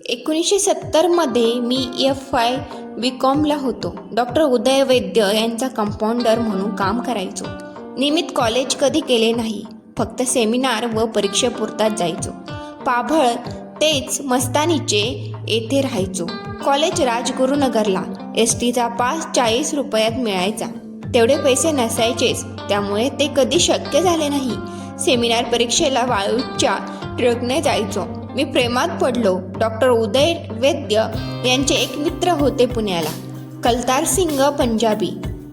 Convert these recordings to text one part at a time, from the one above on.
1970मध्ये मी FY BComला होतो. Doctor उदय वैद्य यांचा compounder म्हणून काम करायचो. नियमित कॉलेज कधी केले नाही, फक्त सेमिनार व परीक्षेपुरताच जायचो. पाभळ तेच मस्तानीचे येथे राहायचो. कॉलेज राजगुरुनगरला. STचा पास 40 रुपयात मिळायचा. तेवढे पैसे नसायचेच, त्यामुळे ते कधी शक्य झाले नाही. सेमिनार परीक्षेला वाळूच्या ट्रकने जायचो. मी प्रेमात पडलो. डॉक्टर उदय वैद्य यांचे एक मित्र होते पुण्याला, कलतार सिंग पंजाबी.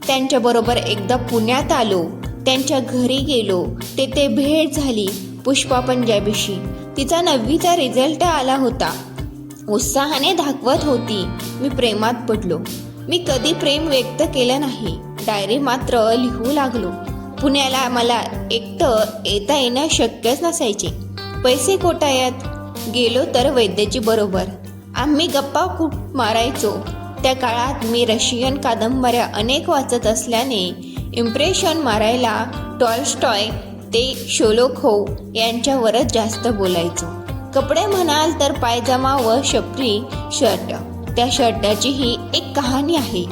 त्यांच्याबरोबर एकदा पुण्यात आलो. त्यांच्या घरी गेलो. तेथे भेट झाली पुष्पा पंजाबीशी. तिचा 9वीचा रिझल्ट आला होता. उत्साहाने दाखवत होती. मी प्रेमात पडलो. मी कधी प्रेम व्यक्त केलं नाही, डायरी मात्र लिहू लागलो. पुण्याला मला एकटं येता येणं शक्यच नसायचे. पैसे कोठायात. गेलो तर वैद्याची बरोबर. आम्ही गप्पा खूप मारायचो. त्या काळात मी रशियन कादंबऱ्या अनेक वाचत असल्याने इम्प्रेशन मारायला टॉल्स्टॉय ते शोलोखोव यांच्यावरच जास्त बोलायचो. कपडे म्हणाल तर पायजमा व शपरी शर्ट. त्या शर्टाचीही एक कहाणी आहे.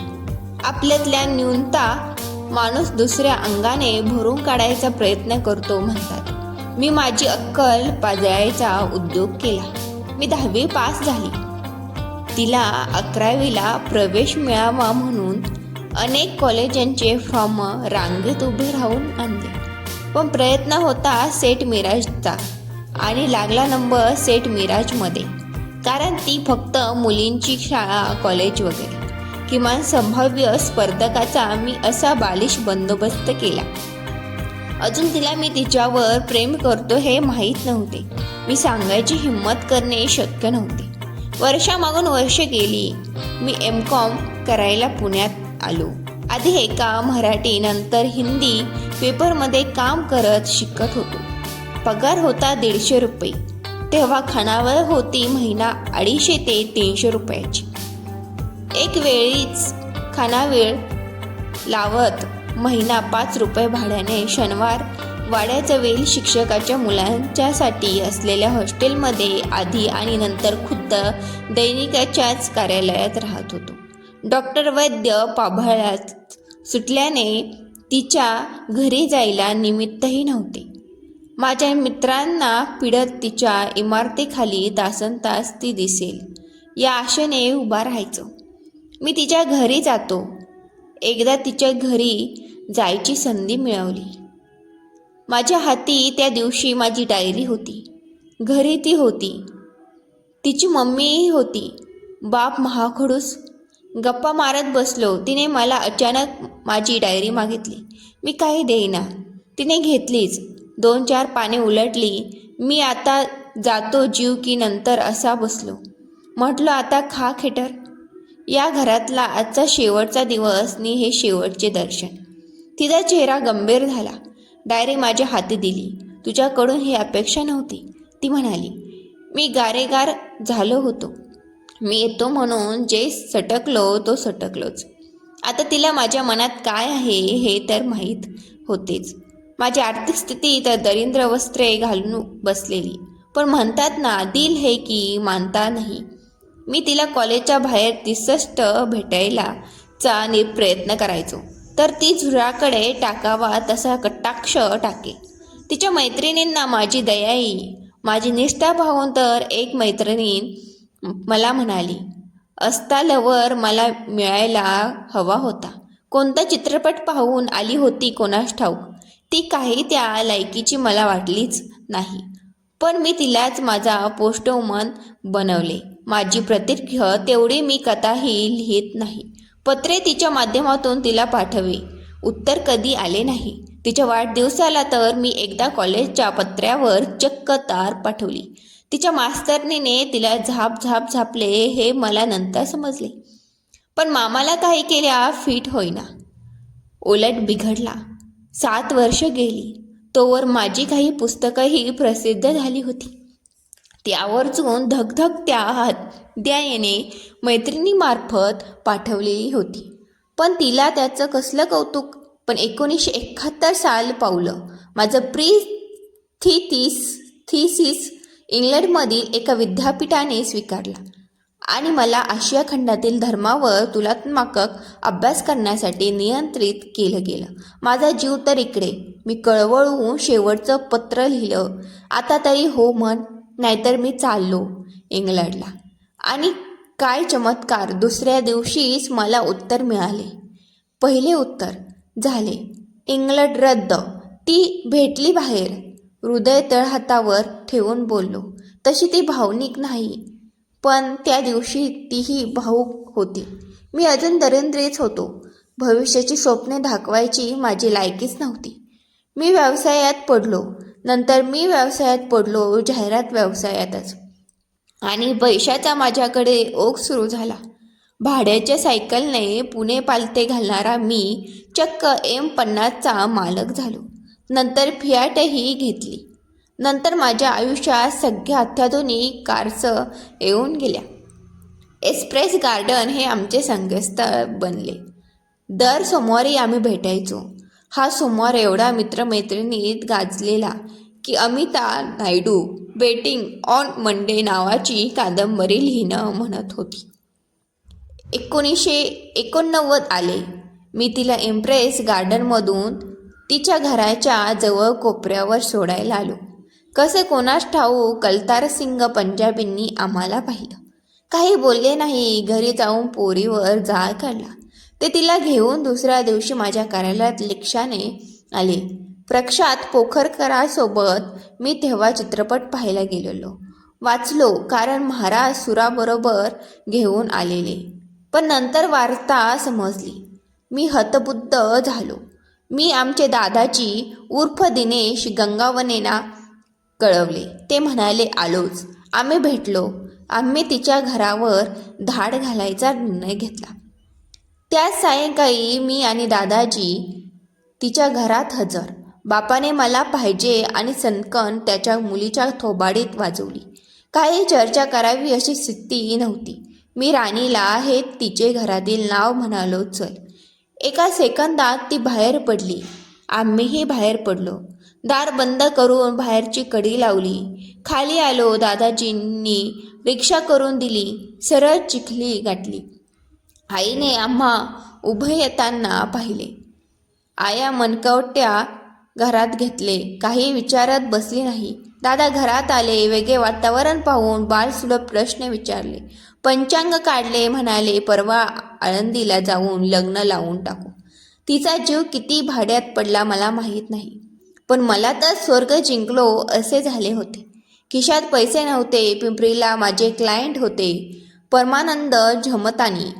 आपल्यातल्या न्यूनता माणूस दुसऱ्या अंगाने भरून काढायचा प्रयत्न करतो म्हणतात. मी माझी अक्कल पाजळायचा उद्योग केला. मी 10वी पास झाली. तिला 11वीला प्रवेश मिळावा म्हणून अनेक कॉलेजांचे फॉर्म रांगेत उभे राहून आणले. पण प्रयत्न होता सेट मिराजचा आणि लागला नंबर सेट मिराजमध्ये. कारण ती फक्त मुलींची शाळा, कॉलेज वगैरे. किमान संभाव्य स्पर्धकाचा मी असा बालिश बंदोबस्त केला. अजून तिला मी तिच्यावर प्रेम करतो हे माहीत नव्हते. मी सांगायची हिंमत करणे शक्य नव्हते. वर्षामागून वर्ष गेली. मी MCom करायला पुण्यात आलो. आधी एका मराठी नंतर हिंदी पेपरमध्ये काम करत शिकत होतो. पगार होता 150 रुपये. तेव्हा खानावळ होती महिना 250 ते 300 रुपयाची. एक वेळीच खानावेळ लावत महिना 5 रुपये भाड्याने शनिवार वाड्याजवळील शिक्षकाच्या मुलांच्यासाठी असलेल्या हॉस्टेलमध्ये आधी आणि नंतर खुद्द दैनिकाच्याच कार्यालयात राहत होतो. डॉक्टर वैद्य पाभळ्यात सुटल्याने तिच्या घरी जायला निमित्तही नव्हते. माझ्या मित्रांना पिढत तिच्या इमारतीखाली तासनतास ती दिसेल या आशेने उभा राहायचो. मी तिच्या घरी जातो. एकदा तिच्या घरी जायची संधी मिळवली. माझ्या हाती त्या दिवशी माझी डायरी होती. घरी ती होती. तिची मम्मीही होती. बाप महाखडूस. गप्पा मारत बसलो. तिने मला अचानक माझी डायरी मागितली. मी काही देईना. तिने घेतलीच. 2-4 पाने उलटली. मी आता जातो जीव की नंतर असा बसलो. म्हटलं आता खा खेटर. या घरातला आजचा शेवटचा दिवस नि हे शेवटचे दर्शन. तिचा चेहरा गंभीर झाला. डायरी माझ्या हाती दिली. तुझ्याकडून ही अपेक्षा नव्हती, ती म्हणाली. मी गारेगार झालो होतो. मी येतो म्हणून जे सटकलो तो सटकलोच. आता तिला माझ्या मनात काय आहे हे तर माहीत होतेच. माझी आर्थिक स्थिती तर दरिद्र वस्त्रे घालून बसलेली. पण म्हणतात ना, दिल है की मानता नाही. मी तिला कॉलेजच्या बाहेर तिसष्ट भेटायला प्रयत्न करायचो तर ती झुराकडे टाकावा तसा कटाक्ष टाके. तिच्या मैत्रिणींना माझी दया येई. माझी निष्ठा पाहून तर एक मैत्रिणी मला म्हणाली, असता लवर मला मिळायला हवा होता. कोणता चित्रपट पाहून आली होती कोणास ठाऊक. ती काही त्या लायकीची मला वाटलीच नाही. पण मी तिलाच माझा पोस्टवुमन बनवले. माझी प्रतिक्रिया तेवढी मी कथाही लिहित नाही. पत्रे तिच्या माध्यमातून तिला पाठवे. उत्तर कधी आले नाही. तिच्या वाढदिवसाला तर मी एकदा कॉलेजच्या पत्र्यावर चक्क तार पाठवली. तिच्या मास्तरनीने तिला झापले हे मला नंतर समजले. पण मामाला काही केल्या फिट होईना. उलट बिघडला. 7 वर्ष गेली. तोवर माझी काही पुस्तकंही प्रसिद्ध झाली होती. त्यावरचून धगधगत्या हृदयाने मैत्रिणीमार्फत पाठवलेली होती. पण तिला त्याचं कसलं कौतुक. पण 1971 साल पावलं. माझं थीसिस इंग्लंडमधील एका विद्यापीठाने स्वीकारला आणि मला आशिया खंडातील धर्मावर तुलनात्मक अभ्यास करण्यासाठी नियंत्रित केलं गेलं. माझा जीव तर इकडे. मी कळवळून शेवटचं पत्र लिहिलं. आता तरी हो म्हण, नाहीतर मी चाललो इंग्लंडला. आणि काय चमत्कार, दुसऱ्या दिवशीच मला उत्तर मिळाले. पहिले उत्तर, झाले, इंग्लंड रद्द. ती भेटली बाहेर. हृदय तळहातावर ठेवून बोललो. तशी ती भावनिक नाही, पण त्या दिवशी तीही भावूक होती. मी अजून दरिद्रीच होतो. भविष्याची स्वप्ने दाखवायची माझी लायकीच नव्हती. मी व्यवसायात पडलो. नंतर मी व्यवसायात पडलो, जाहिरात व्यवसायातच. आणि पैशाचा माझ्याकडे ओघ सुरू झाला. भाड्याच्या सायकलने पुणे पालथे घालणारा मी चक्क M50चा मालक झालो. नंतर फियाटही घेतली. नंतर माझ्या आयुष्यात सगळ्या अत्याधुनिक कारस येऊन गेल्या. एक्सप्रेस गार्डन हे आमचे संकेतस्थळ बनले. दर सोमवारी आम्ही भेटायचो. हा सोमवार एवढा मित्रमैत्रिणीत गाजलेला की Amita Naidu betting on Monday नावाची कादंबरी लिहिणं म्हणत होती. 1989 आले. मी तिला इम्प्रेस गार्डनमधून तिच्या घराच्या जवळ कोपऱ्यावर सोडायला आलो. कसे कोणास ठाऊक कलतारसिंग पंजाबींनी आम्हाला पाहिलं. काही बोलले नाही. घरी जाऊन पोरीवर जाळ काढला. ते तिला घेऊन दुसऱ्या दिवशी माझ्या कार्यालयात रिक्षाने आले. प्रख्यात पोखरकरांसोबत मी तेव्हा चित्रपट पाहायला गेलेलो. वाचलो, कारण महाराज सुराबरोबर घेऊन आलेले. पण नंतर वार्ता समजली. मी हतबुद्ध झालो. मी आमचे दादाजी उर्फ दिनेश गंगावनेना कळवले. ते म्हणाले आलोच. आम्ही भेटलो. आम्ही तिच्या घरावर धाड घालायचा निर्णय घेतला. त्याच सायंकाळी मी आणि दादाजी तिच्या घरात हजर. बापाने मला पाहिजे आणि सनकन त्याच्या मुलीच्या थोबाडीत वाजवली. काही चर्चा करावी अशी स्थिती नव्हती. मी राणीला हे तिचे घरातील नाव म्हणालो. चल. एका सेकंदात ती बाहेर पडली. आम्हीही बाहेर पडलो. दार बंद करून बाहेरची कडी लावली. खाली आलो. दादाजींनी रिक्षा करून दिली. सरळ चिखली गाठली. आईने आम्हा उभे येताना पाहिले. आया मनकवट्या घरात घेतले. काही विचारत बसली नाही. दादा घरात आले. वेगळे वातावरण पाहून बालसुलभ प्रश्न विचारले. पंचांग काढले. म्हणाले परवा आळंदीला जाऊन लग्न लावून टाकू. तिचा जीव किती भाड्यात पडला मला माहीत नाही, पण मला तर स्वर्ग जिंकलो असे झाले होते. खिशात पैसे नव्हते. पिंपरीला माझे क्लायंट होते, परमानंद झमतानी.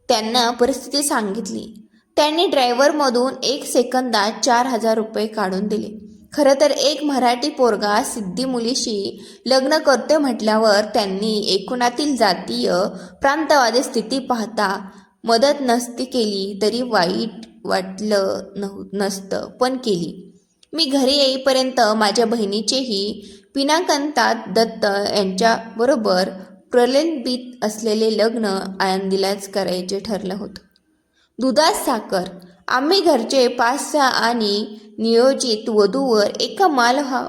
त्यांना परिस्थिती सांगितली. त्यांनी ड्रायव्हरमधून 1 सेकंदात 4,000 रुपये काढून दिले. खरं तर एक मराठी पोरगा सिद्धी मुलीशी लग्न करते म्हटल्यावर त्यांनी एकूणातील जातीय प्रांतवादी स्थिती पाहता मदत नसती केली तरी वाईट वाटलं नसतं, पण केली. मी घरी येईपर्यंत माझ्या बहिणीचेही पिनाकंतात दत्त यांच्याबरोबर प्रलंबित असलेले लग्न आळंदीलाच करायचे ठरलं होतं. दुधात साखर. आम्ही घरचे 5-6 आणि नियोजित वधूवर एका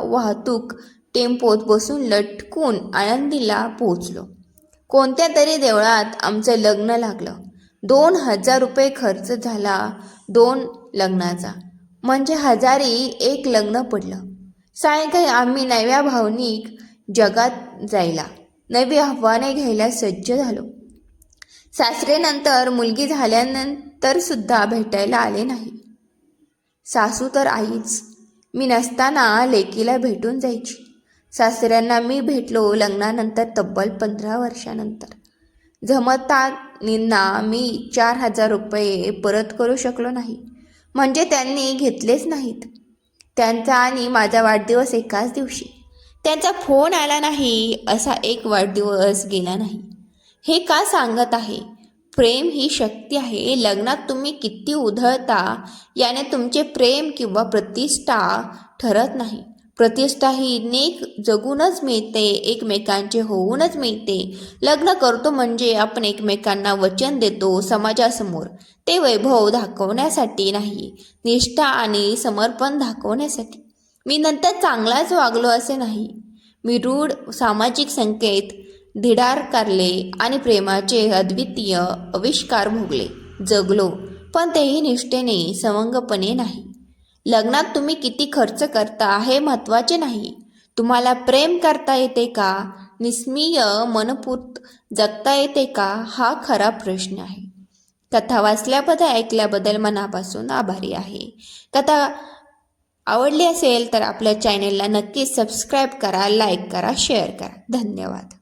वाहतूक टेम्पोत बसून लटकून आळंदीला पोहोचलो. कोणत्या तरी देवळात आमचं लग्न लागलं. 2,000 रुपये खर्च झाला 2 लग्नाचा, म्हणजे 1,000 लग्न पडलं. सायंकाळी आम्ही नव्या भावनिक जगात जायला, नवी आव्हाने घ्यायला सज्ज झालो. सासरेनंतर मुलगी झाल्यानंतर सुद्धा भेटायला आले नाही. सासू तर आईच. मी नसताना लेकीला भेटून जायची. सासऱ्यांना मी भेटलो लग्नानंतर तब्बल 15 वर्षानंतर. झमतानींना मी 4,000 रुपये परत करू शकलो नाही, म्हणजे त्यांनी घेतलेच नाहीत. त्यांचा आणि माझा वाढदिवस एकाच दिवशी. त्यांचा फोन आला नाही असा एक वाढदिवस गेला नाही. हे का सांगत आहे? प्रेम ही शक्ती आहे. लग्नात तुम्ही किती उधळता याने तुमचे प्रेम किंवा प्रतिष्ठा ठरत नाही. प्रतिष्ठा ही नेक जगूनच मिळते, एकमेकांचे होऊनच मिळते. लग्न करतो म्हणजे आपण एकमेकांना वचन देतो समाजासमोर. ते वैभव दाखवण्यासाठी नाही, निष्ठा आणि समर्पण दाखवण्यासाठी. मी नंतर चांगलाच वागलो असे नाही. मी रूढ सामाजिक संकेत धिडारकारले आणि प्रेमाचे अद्वितीय आविष्कार भोगले, जगलो, पण तेही निष्ठेने, सवंगपणे नाही. लग्नात तुम्ही किती खर्च करता हे महत्त्वाचे नाही. तुम्हाला प्रेम करता येते का? निस्मीय मनपूर्त जगता येते का? हा खरा प्रश्न आहे. कथा वाचल्याबद्दल, ऐकल्याबद्दल मनापासून आभारी आहे. कथा आवडली असेल तर आपल्या चॅनेलला नक्कीच सबस्क्राईब करा, लाईक करा, शेअर करा. धन्यवाद.